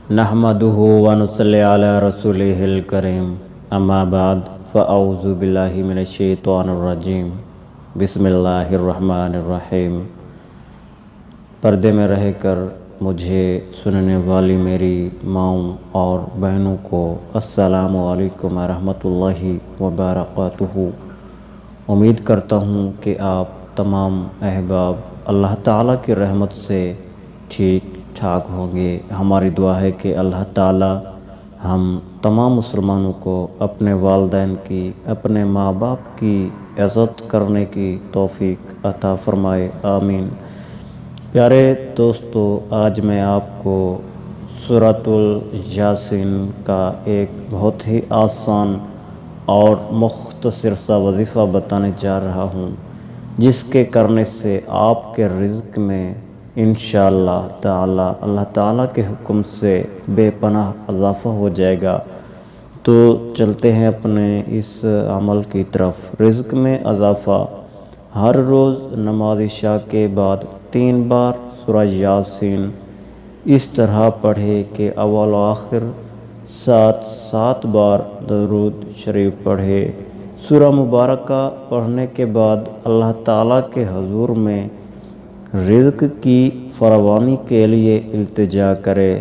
نحمدہ ونصلی علی رسولہ الکریم اما بعد فاعوذ باللہ من الشیطان الرجیم بسم اللہ الرحمن الرحیم۔ پردے میں رہ کر مجھے سننے والی میری ماؤں اور بہنوں کو السلام علیکم ورحمۃ اللہ وبرکاتہ۔ امید کرتا ہوں کہ آپ تمام احباب اللہ تعالیٰ کی رحمت سے ٹھیک ٹھاک ہوں گے۔ ہماری دعا ہے کہ اللہ تعالیٰ ہم تمام مسلمانوں کو اپنے والدین کی، اپنے ماں باپ کی عزت کرنے کی توفیق عطا فرمائے، آمین۔ پیارے دوستو، آج میں آپ کو سورۃ الیاسین کا ایک بہت ہی آسان اور مختصر سا وظیفہ بتانے جا رہا ہوں، جس کے کرنے سے آپ کے رزق میں انشاءاللہ تعالی اللہ تعالیٰ کے حکم سے بے پناہ اضافہ ہو جائے گا۔ تو چلتے ہیں اپنے اس عمل کی طرف۔ رزق میں اضافہ: ہر روز نماز عشاء کے بعد 3 بار سورہ یاسین اس طرح پڑھے کہ اول و آخر 7 بار درود شریف پڑھے۔ سورہ مبارکہ پڑھنے کے بعد اللہ تعالیٰ کے حضور میں رزق کی فراوانی کے لیے التجا کرے۔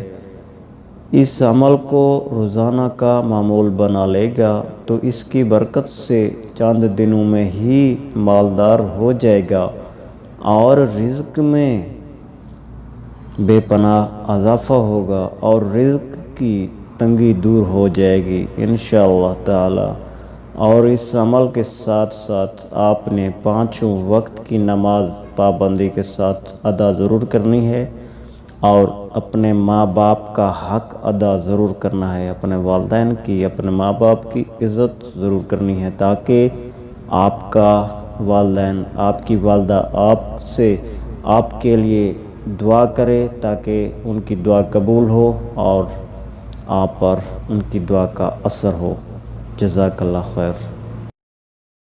اس عمل کو روزانہ کا معمول بنا لے گا تو اس کی برکت سے چند دنوں میں ہی مالدار ہو جائے گا اور رزق میں بے پناہ اضافہ ہوگا اور رزق کی تنگی دور ہو جائے گی انشاءاللہ تعالی۔ اور اس عمل کے ساتھ ساتھ آپ نے 5 وقت کی نماز پابندی کے ساتھ ادا ضرور کرنی ہے اور اپنے ماں باپ کا حق ادا ضرور کرنا ہے، اپنے والدین کی، اپنے ماں باپ کی عزت ضرور کرنی ہے، تاکہ آپ کا والدین، آپ کی والدہ آپ کے لیے دعا کرے، تاکہ ان کی دعا قبول ہو اور آپ پر ان کی دعا کا اثر ہو۔ جزاک اللہ خیر۔